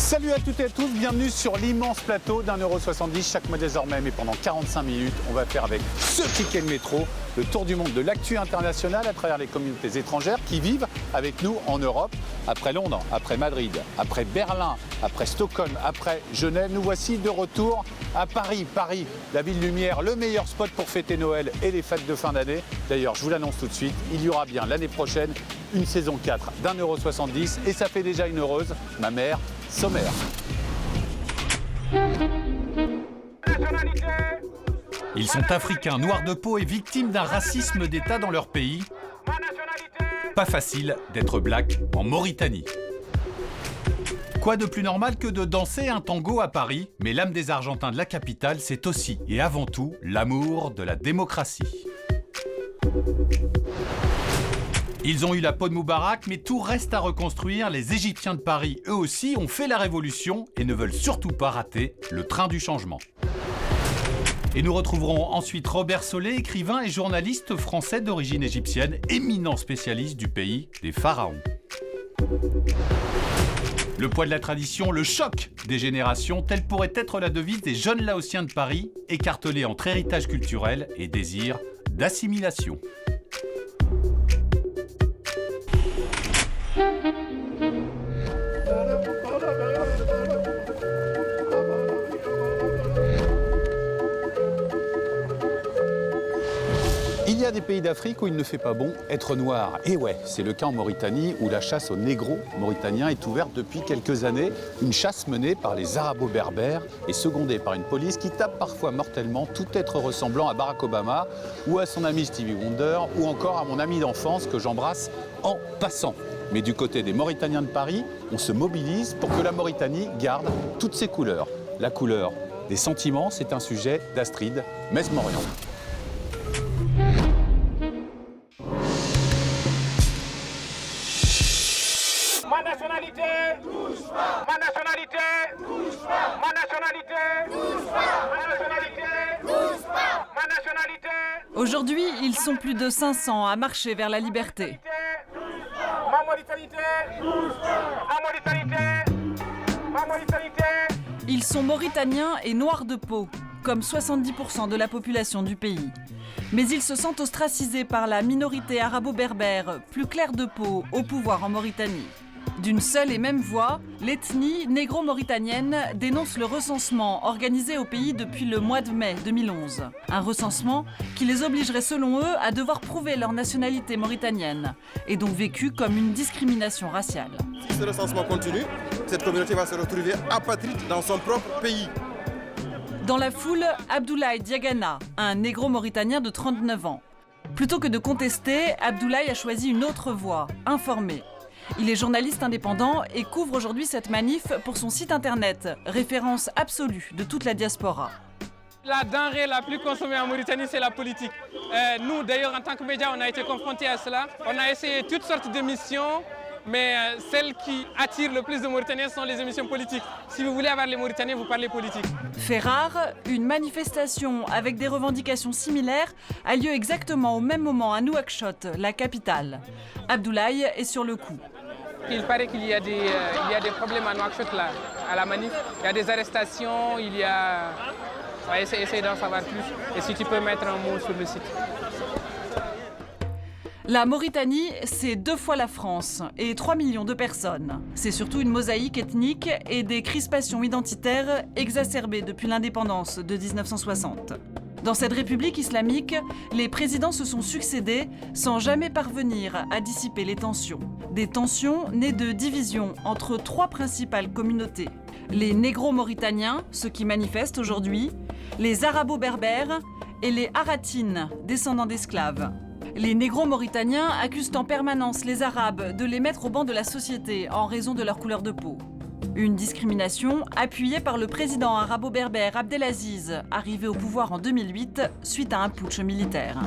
Salut à toutes et à tous, bienvenue sur l'immense plateau d'1,70 € chaque mois désormais, mais pendant 45 minutes, on va faire avec ce ticket de métro le tour du monde de l'actu international à travers les communautés étrangères qui vivent avec nous en Europe. Après Londres, après Madrid, après Berlin, après Stockholm, après Genève, nous voici de retour à Paris. Paris, la ville lumière, le meilleur spot pour fêter Noël et les fêtes de fin d'année. D'ailleurs, je vous l'annonce tout de suite, il y aura bien l'année prochaine une saison 4 d'1,70 € et ça fait déjà une heureuse, ma mère, Sommaire. Ils sont africains, noirs de peau et victimes d'un racisme d'État dans leur pays. Pas facile d'être black en Mauritanie. Quoi de plus normal que de danser un tango à Paris? Mais l'âme des Argentins de la capitale, c'est aussi et avant tout l'amour de la démocratie. Ils ont eu la peau de Moubarak, mais tout reste à reconstruire. Les Égyptiens de Paris, eux aussi, ont fait la révolution et ne veulent surtout pas rater le train du changement. Et nous retrouverons ensuite Robert Solé, écrivain et journaliste français d'origine égyptienne, éminent spécialiste du pays des pharaons. Le poids de la tradition, le choc des générations, telle pourrait être la devise des jeunes Laotiens de Paris, écartelés entre héritage culturel et désir d'assimilation. Il y a des pays d'Afrique où il ne fait pas bon être noir. Et ouais, c'est le cas en Mauritanie où la chasse aux négros mauritaniens est ouverte depuis quelques années. Une chasse menée par les arabo-berbères et secondée par une police qui tape parfois mortellement tout être ressemblant à Barack Obama ou à son ami Stevie Wonder ou encore à mon ami d'enfance que j'embrasse en passant. Mais du côté des Mauritaniens de Paris, on se mobilise pour que la Mauritanie garde toutes ses couleurs. La couleur des sentiments, c'est un sujet d'Astrid Mesmorian. Ma nationalité, touche pas. Ma nationalité, touche pas. Ma nationalité, touche pas. Ma nationalité, touche pas. Ma nationalité. Aujourd'hui, ils sont plus de 500 à marcher vers la liberté. Ma Mauritalité, touche pas. Ma Mauritalité, ma Mauritalité. Ils sont mauritaniens et noirs de peau, comme 70% de la population du pays. Mais ils se sentent ostracisés par la minorité arabo-berbère, plus claire de peau, au pouvoir en Mauritanie. D'une seule et même voix, l'ethnie négro-mauritanienne dénonce le recensement organisé au pays depuis le mois de mai 2011. Un recensement qui les obligerait selon eux à devoir prouver leur nationalité mauritanienne et donc vécu comme une discrimination raciale. Si ce recensement continue, cette communauté va se retrouver apatride dans son propre pays. Dans la foule, Abdoulaye Diagana, un négro-mauritanien de 39 ans. Plutôt que de contester, Abdoulaye a choisi une autre voie, informer. Il est journaliste indépendant et couvre aujourd'hui cette manif pour son site internet, référence absolue de toute la diaspora. La denrée la plus consommée en Mauritanie, c'est la politique. Nous, d'ailleurs, en tant que médias, on a été confrontés à cela. On a essayé toutes sortes d'émissions, mais celles qui attirent le plus de Mauritaniens sont les émissions politiques. Si vous voulez avoir les Mauritaniens, vous parlez politique. Fait rare, une manifestation avec des revendications similaires a lieu exactement au même moment à Nouakchott, la capitale. Abdoulaye est sur le coup. Il paraît qu'il y a des problèmes à Nouakchott, là, à la manif. Il y a des arrestations, il y a... On va essayer d'en savoir plus. Et si tu peux mettre un mot sur le site. La Mauritanie, c'est 2 fois la France et 3 millions de personnes. C'est surtout une mosaïque ethnique et des crispations identitaires exacerbées depuis l'indépendance de 1960. Dans cette république islamique, les présidents se sont succédés sans jamais parvenir à dissiper les tensions. Des tensions nées de divisions entre 3 principales communautés. Les négro-mauritaniens, ceux qui manifestent aujourd'hui, les arabo-berbères et les haratines, descendants d'esclaves. Les négro-mauritaniens accusent en permanence les Arabes de les mettre au banc de la société en raison de leur couleur de peau. Une discrimination appuyée par le président arabo-berbère Abdelaziz, arrivé au pouvoir en 2008 suite à un putsch militaire.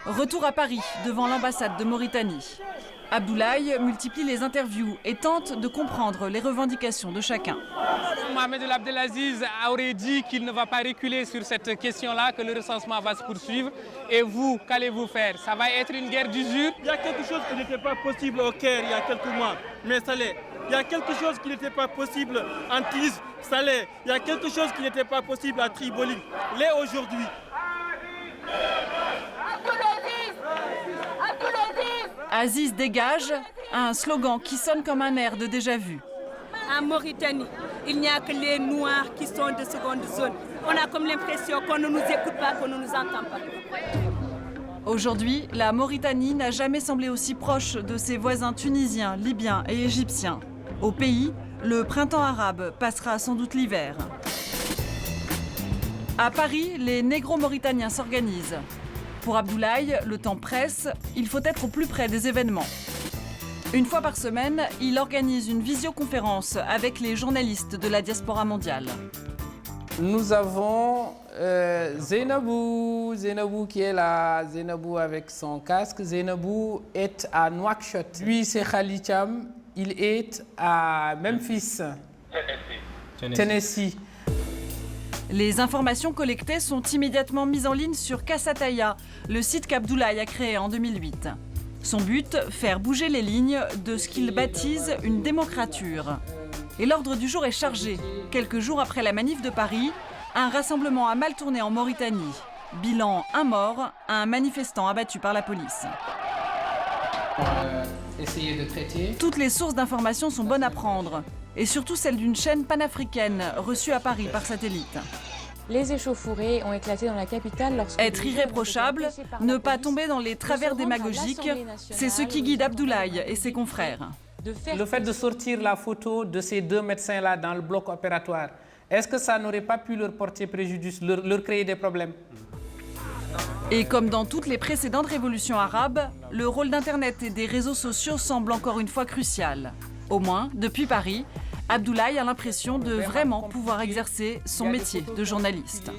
Retour à Paris, devant l'ambassade de Mauritanie. Abdoulaye multiplie les interviews et tente de comprendre les revendications de chacun. Mohamed El Abdelaziz aurait dit qu'il ne va pas reculer sur cette question-là, que le recensement va se poursuivre. Et vous, qu'allez-vous faire? Ça va être une guerre d'usure? Il y a quelque chose qui n'était pas possible au Caire il y a quelques mois, mais ça l'est. Il y a quelque chose qui n'était pas possible en Tunis, ça l'est. Il y a quelque chose qui n'était pas possible à Tripoli, l'est aujourd'hui. Aziz dégage, un slogan qui sonne comme un air de déjà-vu. En Mauritanie, il n'y a que les Noirs qui sont de seconde zone. On a comme l'impression qu'on ne nous écoute pas, qu'on ne nous entend pas. Aujourd'hui, la Mauritanie n'a jamais semblé aussi proche de ses voisins tunisiens, libyens et égyptiens. Au pays, le printemps arabe passera sans doute l'hiver. À Paris, les négro-mauritaniens s'organisent. Pour Abdoulaye, le temps presse, il faut être au plus près des événements. Une fois par semaine, il organise une visioconférence avec les journalistes de la diaspora mondiale. Nous avons Zainabou qui est là, Zainabou avec son casque. Zainabou est à Nouakchott. Lui, c'est Khalid Cham, il est à Memphis, Tennessee. Les informations collectées sont immédiatement mises en ligne sur Kassataya, le site qu'Abdoulaye a créé en 2008. Son but, faire bouger les lignes de ce qu'il baptise une démocrature. Et l'ordre du jour est chargé. Quelques jours après la manif de Paris, un rassemblement a mal tourné en Mauritanie. Bilan, un mort, un manifestant abattu par la police. Essayer de traiter. Toutes les sources d'informations sont bonnes à prendre. Et surtout celle d'une chaîne panafricaine reçue à Paris par satellite. Les échauffourées ont éclaté dans la capitale lorsque... Être irréprochable, ne pas tomber dans les travers démagogiques, c'est ce qui guide Abdoulaye et ses confrères. Le fait de sortir la photo de ces deux médecins-là dans le bloc opératoire, est-ce que ça n'aurait pas pu leur porter préjudice, leur créer des problèmes? Et comme dans toutes les précédentes révolutions arabes, le rôle d'Internet et des réseaux sociaux semble encore une fois crucial. Au moins, depuis Paris, Abdoulaye a l'impression de vraiment pouvoir exercer son métier de journaliste.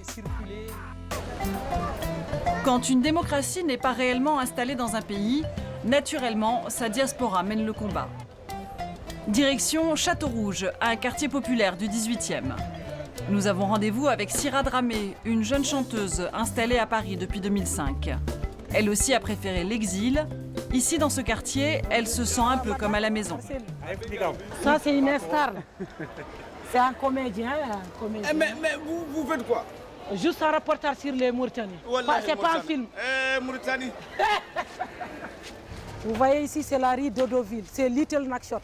Quand une démocratie n'est pas réellement installée dans un pays, naturellement, sa diaspora mène le combat. Direction Château-Rouge, un quartier populaire du 18e. Nous avons rendez-vous avec Sira Dramé, une jeune chanteuse installée à Paris depuis 2005. Elle aussi a préféré l'exil. Ici, dans ce quartier, elle se sent un peu comme à la maison. Ça, c'est une star. C'est un comédien. Mais vous faites quoi? Juste un reportage sur les Mauritaniens. C'est pas un film. Mauritanie. Vous voyez ici, c'est la rue d'Odoville. C'est Little Nouakchott.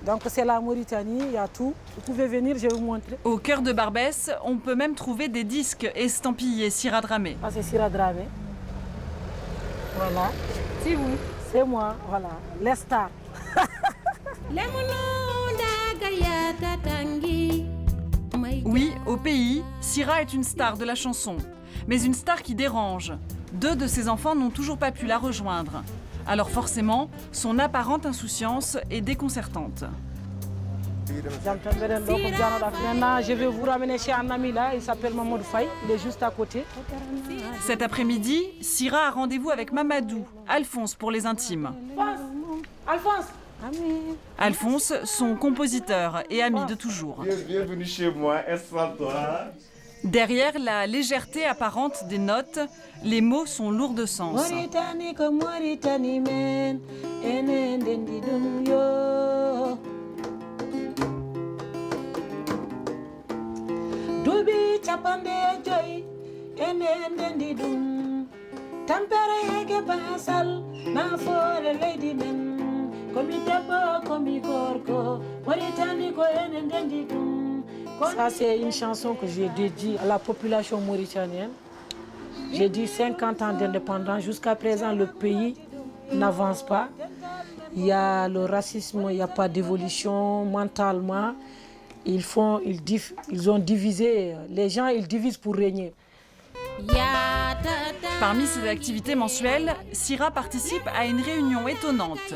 Donc c'est la Mauritanie, il y a tout. Vous pouvez venir, je vais vous montrer. Au cœur de Barbès, on peut même trouver des disques estampillés Sira Dramé. Ah, c'est Sira Dramé. Voilà. C'est vous? C'est moi, voilà. Les stars. Oui, au pays, Sira est une star de la chanson. Mais une star qui dérange. 2 de ses enfants n'ont toujours pas pu la rejoindre. Alors forcément, son apparente insouciance est déconcertante. Maintenant, je vais vous ramener chez un ami là, il s'appelle Mamadou Faye, il est juste à côté. Cet après-midi, Sira a rendez-vous avec Mamadou, Alphonse pour les intimes. Alphonse! Alphonse, son compositeur et ami de toujours. Bienvenue chez moi, installe-toi. Derrière la légèreté apparente des notes, les mots sont lourds de sens. Ça, c'est une chanson que j'ai dédiée à la population mauritanienne. J'ai dit 50 ans d'indépendance. Jusqu'à présent, le pays n'avance pas. Il y a le racisme, il n'y a pas d'évolution mentalement. Ils ont divisé, les gens, ils divisent pour régner. Parmi ses activités mensuelles, Sira participe à une réunion étonnante.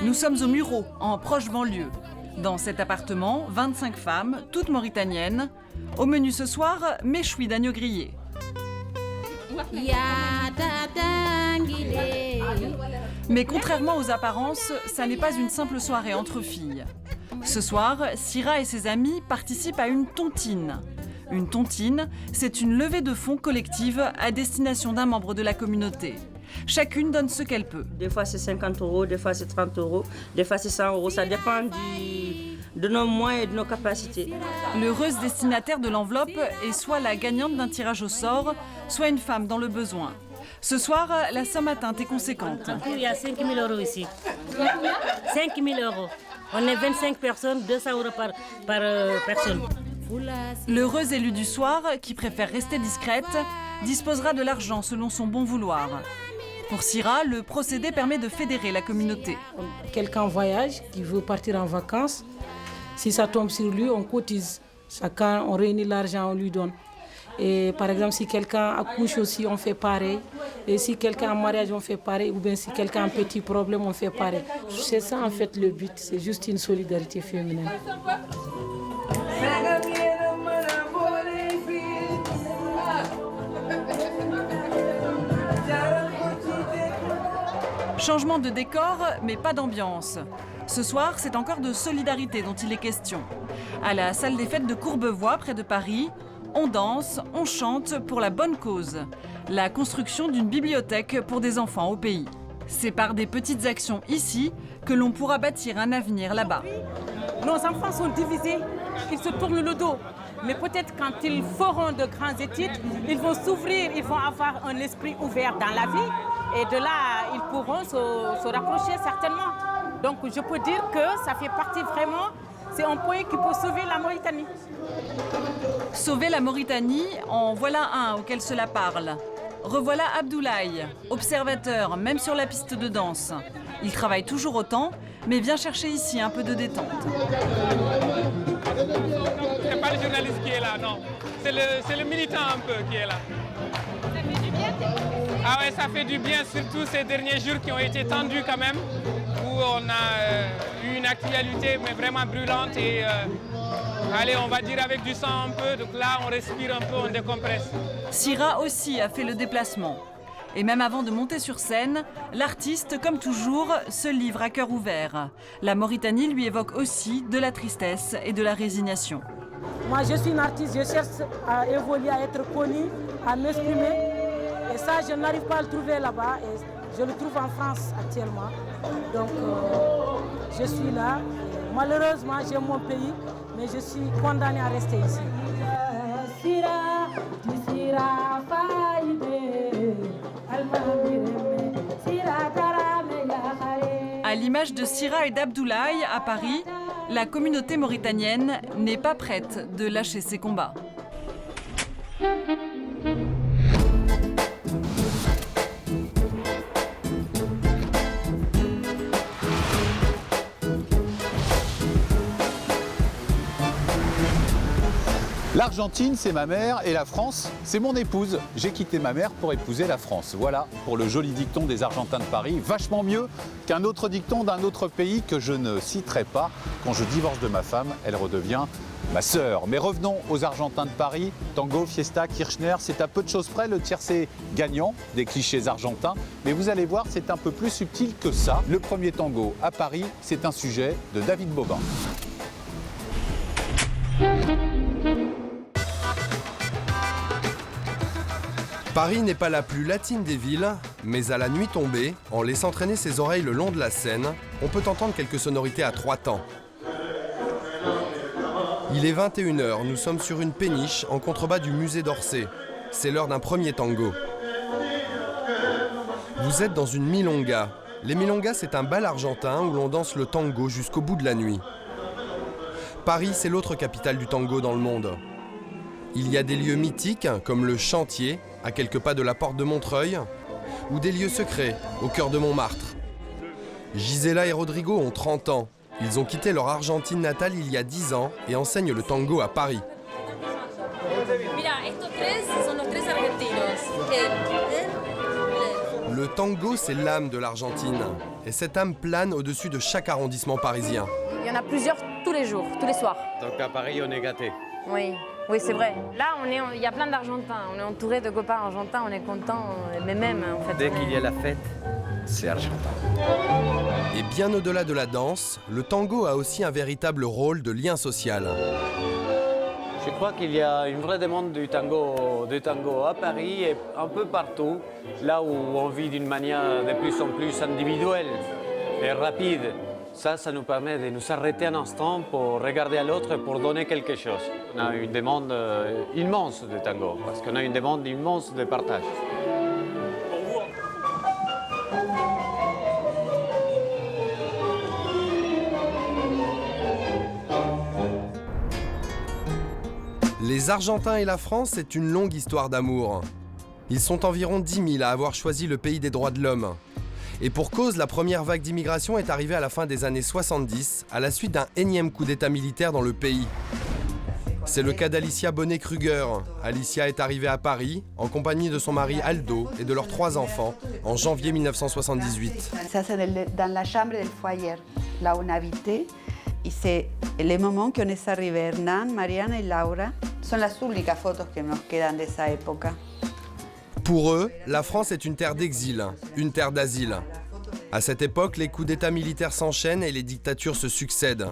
Nous sommes au Muro, en proche banlieue. Dans cet appartement, 25 femmes, toutes mauritaniennes. Au menu ce soir, méchoui d'agneau grillé. Mais contrairement aux apparences, ça n'est pas une simple soirée entre filles. Ce soir, Sira et ses amis participent à une tontine. Une tontine, c'est une levée de fonds collective à destination d'un membre de la communauté. Chacune donne ce qu'elle peut. Des fois c'est 50 €, des fois c'est 30 €, des fois c'est 100 €. Ça dépend de nos moyens et de nos capacités. L'heureuse destinataire de l'enveloppe est soit la gagnante d'un tirage au sort, soit une femme dans le besoin. Ce soir, la somme atteinte est conséquente. Il y a 5 000 € ici. 5 000 €. On est 25 personnes, 200 € par personne. L'heureuse élue du soir, qui préfère rester discrète, disposera de l'argent selon son bon vouloir. Pour Sira, le procédé permet de fédérer la communauté. Quelqu'un en voyage, qui veut partir en vacances, si ça tombe sur lui, on cotise. Chacun, on réunit l'argent, on lui donne. Et par exemple, si quelqu'un accouche aussi, on fait pareil. Et si quelqu'un en mariage, on fait pareil. Ou bien si quelqu'un a un petit problème, on fait pareil. C'est ça en fait le but, c'est juste une solidarité féminine. Changement de décor, mais pas d'ambiance. Ce soir, c'est encore de solidarité dont il est question. À la salle des fêtes de Courbevoie, près de Paris, on danse, on chante pour la bonne cause. La construction d'une bibliothèque pour des enfants au pays. C'est par des petites actions ici que l'on pourra bâtir un avenir là-bas. Nos enfants sont divisés, ils se tournent le dos. Mais peut-être quand ils feront de grandes études, ils vont s'ouvrir, ils vont avoir un esprit ouvert dans la vie. Et de là, ils pourront se rapprocher certainement. Donc je peux dire que ça fait partie vraiment, c'est un point qui peut sauver la Mauritanie. Sauver la Mauritanie, en voilà un auquel cela parle. Revoilà Abdoulaye, observateur, même sur la piste de danse. Il travaille toujours autant, mais vient chercher ici un peu de détente. C'est pas le journaliste qui est là, non. C'est le militant un peu qui est là. Ça fait du bien. Ah ouais, ça fait du bien, surtout ces derniers jours qui ont été tendus quand même, où on a eu une actualité mais vraiment brûlante et allez, on va dire avec du sang un peu, donc là on respire un peu, on décompresse. Sira aussi a fait le déplacement. Et même avant de monter sur scène, l'artiste, comme toujours, se livre à cœur ouvert. La Mauritanie lui évoque aussi de la tristesse et de la résignation. Moi, je suis une artiste, je cherche à évoluer, à être connue, à m'exprimer. Et ça, je n'arrive pas à le trouver là-bas. Et je le trouve en France actuellement. Donc, je suis là. Et malheureusement, j'aime mon pays, mais je suis condamnée à rester ici. À l'image de Sira et d'Abdoulaye à Paris, la communauté mauritanienne n'est pas prête de lâcher ses combats. L'Argentine, c'est ma mère et la France, c'est mon épouse. J'ai quitté ma mère pour épouser la France. Voilà pour le joli dicton des Argentins de Paris. Vachement mieux qu'un autre dicton d'un autre pays que je ne citerai pas. Quand je divorce de ma femme, elle redevient ma sœur. Mais revenons aux Argentins de Paris. Tango, Fiesta, Kirchner, c'est à peu de choses près le tiercé gagnant des clichés argentins. Mais vous allez voir, c'est un peu plus subtil que ça. Le premier tango à Paris, c'est un sujet de David Bobin. Paris n'est pas la plus latine des villes, mais à la nuit tombée, en laissant traîner ses oreilles le long de la Seine, on peut entendre quelques sonorités à trois temps. Il est 21 h, nous sommes sur une péniche en contrebas du musée d'Orsay. C'est l'heure d'un premier tango. Vous êtes dans une milonga. Les milongas, c'est un bal argentin où l'on danse le tango jusqu'au bout de la nuit. Paris, c'est l'autre capitale du tango dans le monde. Il y a des lieux mythiques, comme le Chantier, à quelques pas de la porte de Montreuil, ou des lieux secrets, au cœur de Montmartre. Gisela et Rodrigo ont 30 ans. Ils ont quitté leur Argentine natale il y a 10 ans et enseignent le tango à Paris. Le tango, c'est l'âme de l'Argentine. Et cette âme plane au-dessus de chaque arrondissement parisien. Il y en a plusieurs tous les jours, tous les soirs. Donc à Paris, on est gâtés. Oui, oui, c'est vrai. Là, il y a plein d'Argentins. On est entouré de copains argentins, on est contents, mais même en fait. Dès qu'il y a la fête, c'est argentin. Et bien au-delà de la danse, le tango a aussi un véritable rôle de lien social. Je crois qu'il y a une vraie demande du tango à Paris et un peu partout, là où on vit d'une manière de plus en plus individuelle et rapide. Ça nous permet de nous arrêter un instant pour regarder à l'autre et pour donner quelque chose. On a une demande immense de tango, parce qu'on a une demande immense de partage. Les Argentins et la France, c'est une longue histoire d'amour. Ils sont environ 10 000 à avoir choisi le pays des droits de l'homme. Et pour cause, la première vague d'immigration est arrivée à la fin des années 70, à la suite d'un énième coup d'état militaire dans le pays. C'est le cas d'Alicia Bonnet-Kruger. Alicia est arrivée à Paris, en compagnie de son mari Aldo et de leurs 3 enfants, en janvier 1978. Ça, c'est dans la chambre du foyer, là où on habitait. Et c'est le moment qu'on est arrivé, Hernán, Mariana et Laura. Son las únicas fotos que nos quedan de esa época. Pour eux, la France est une terre d'exil, une terre d'asile. À cette époque, les coups d'état militaires s'enchaînent et les dictatures se succèdent.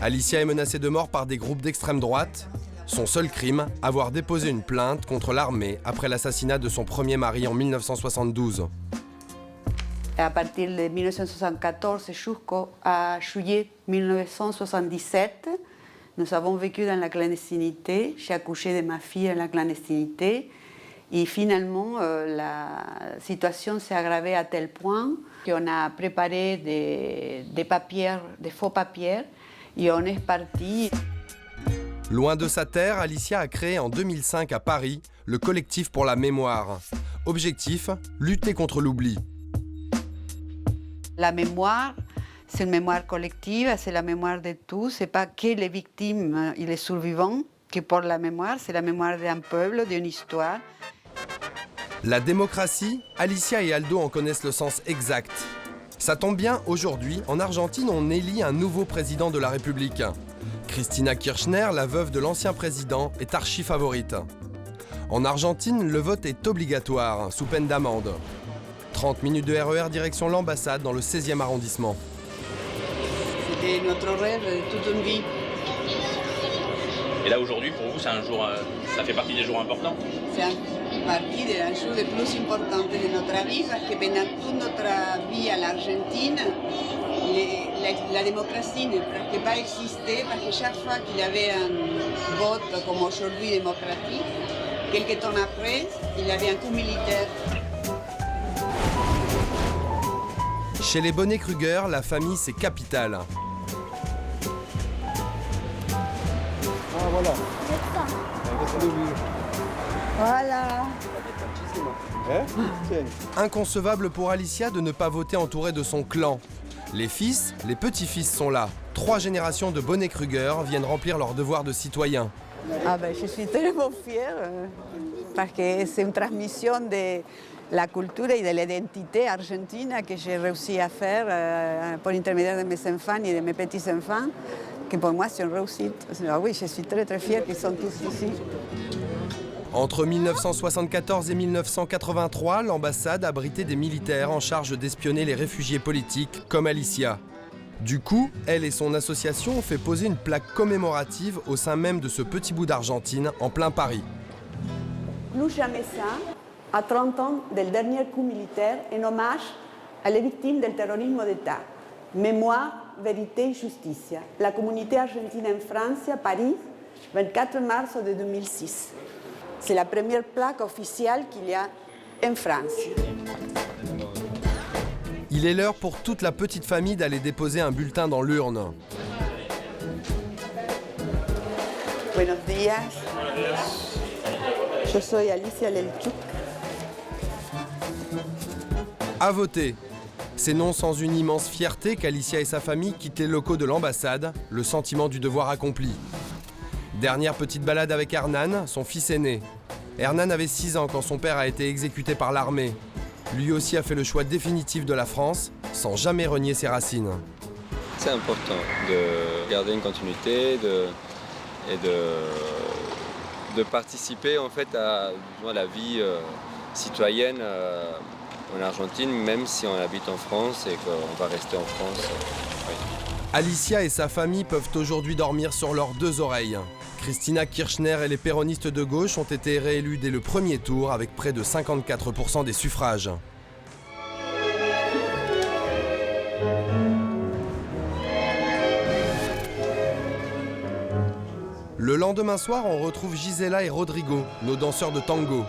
Alicia est menacée de mort par des groupes d'extrême droite. Son seul crime, avoir déposé une plainte contre l'armée après l'assassinat de son premier mari en 1972. À partir de 1974 jusqu'à juillet 1977, nous avons vécu dans la clandestinité. J'ai accouché de ma fille dans la clandestinité. Et finalement, la situation s'est aggravée à tel point qu'on a préparé des papiers, des faux papiers, et on est parti. Loin de sa terre, Alicia a créé en 2005 à Paris le collectif pour la mémoire. Objectif, lutter contre l'oubli. La mémoire, c'est une mémoire collective, c'est la mémoire de tous. Ce n'est pas que les victimes et les survivants qui portent la mémoire, c'est la mémoire d'un peuple, d'une histoire. La démocratie, Alicia et Aldo en connaissent le sens exact. Ça tombe bien, aujourd'hui, en Argentine, on élit un nouveau président de la République. Cristina Kirchner, la veuve de l'ancien président, est archi-favorite. En Argentine, le vote est obligatoire, sous peine d'amende. 30 minutes de RER direction l'ambassade dans le 16e arrondissement. C'était notre rêve toute une vie. Et là, aujourd'hui, pour vous, c'est un jour, ça fait partie des jours importants? C'est partie des jours les plus importants de notre vie, parce que pendant toute notre vie à l'Argentine, la démocratie ne presque pas existé, parce que chaque fois qu'il y avait un vote comme aujourd'hui démocratique, quelques temps après, il y avait un coup militaire. Chez les Bonnet-Kruger, la famille, c'est capital. Ah, voilà. Voilà. Inconcevable pour Alicia de ne pas voter entourée de son clan. Les fils, les petits-fils sont là. 3 générations de Bonnet-Kruger viennent remplir leur devoir de citoyen. Ah ben, je suis tellement fière parce que c'est une transmission de la culture et de l'identité argentine que j'ai réussi à faire pour l'intermédiaire de mes enfants et de mes petits-enfants, que pour moi c'est une réussite. Ah oui, je suis très très fière qu'ils sont tous ici. Entre 1974 et 1983, l'ambassade abritait des militaires en charge d'espionner les réfugiés politiques, comme Alicia. Du coup, elle et son association ont fait poser une plaque commémorative au sein même de ce petit bout d'Argentine, en plein Paris. Plus jamais ça, à 30 ans du dernier coup militaire, en hommage à les victimes du terrorisme d'État. Mémoire, vérité et justice. La communauté argentine en France, à Paris, 24 mars de 2006. C'est la première plaque officielle qu'il y a en France. Il est l'heure pour toute la petite famille d'aller déposer un bulletin dans l'urne. Buenos días. Je suis Alicia Lelchuk. À voter. C'est non sans une immense fierté qu'Alicia et sa famille quittent les locaux de l'ambassade, le sentiment du devoir accompli. Dernière petite balade avec Hernán, son fils aîné. Hernán avait 6 ans quand son père a été exécuté par l'armée. Lui aussi a fait le choix définitif de la France, sans jamais renier ses racines. C'est important de garder une continuité et de participer en fait à la vie citoyenne en Argentine, même si on habite en France et qu'on va rester en France. Oui. Alicia et sa famille peuvent aujourd'hui dormir sur leurs deux oreilles. Cristina Kirchner et les péronistes de gauche ont été réélus dès le premier tour avec près de 54% des suffrages. Le lendemain soir, on retrouve Gisela et Rodrigo, nos danseurs de tango.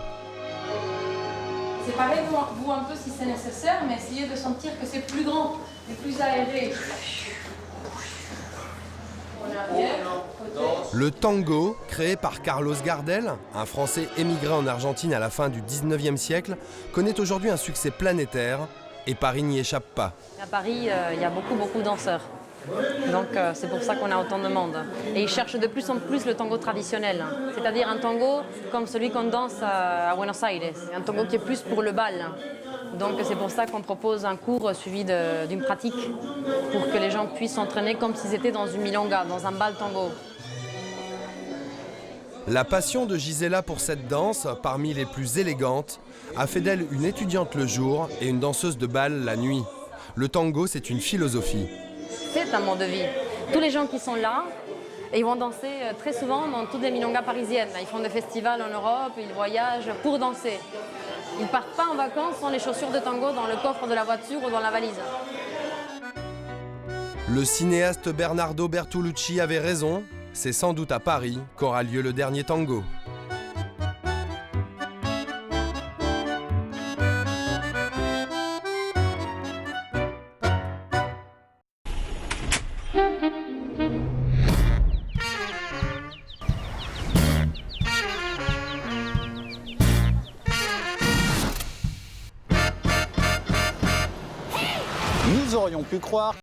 Séparez-vous un peu si c'est nécessaire, mais essayez de sentir que c'est plus grand et plus aéré. Le tango, créé par Carlos Gardel, un Français émigré en Argentine à la fin du 19e siècle, connaît aujourd'hui un succès planétaire et Paris n'y échappe pas. À Paris, il y a beaucoup de danseurs. Donc c'est pour ça qu'on a autant de monde. Et ils cherchent de plus en plus le tango traditionnel, c'est-à-dire un tango comme celui qu'on danse à Buenos Aires, un tango qui est plus pour le bal. Donc c'est pour ça qu'on propose un cours suivi d'une pratique pour que les gens puissent s'entraîner comme s'ils étaient dans une milonga, dans un bal tango. La passion de Gisela pour cette danse, parmi les plus élégantes, a fait d'elle une étudiante le jour et une danseuse de bal la nuit. Le tango, c'est une philosophie. C'est un mode de vie. Tous les gens qui sont là, ils vont danser très souvent dans toutes les milongas parisiennes. Ils font des festivals en Europe, ils voyagent pour danser. Ils ne partent pas en vacances sans les chaussures de tango dans le coffre de la voiture ou dans la valise. Le cinéaste Bernardo Bertolucci avait raison, c'est sans doute à Paris qu'aura lieu le dernier tango. Nous aurions pu croire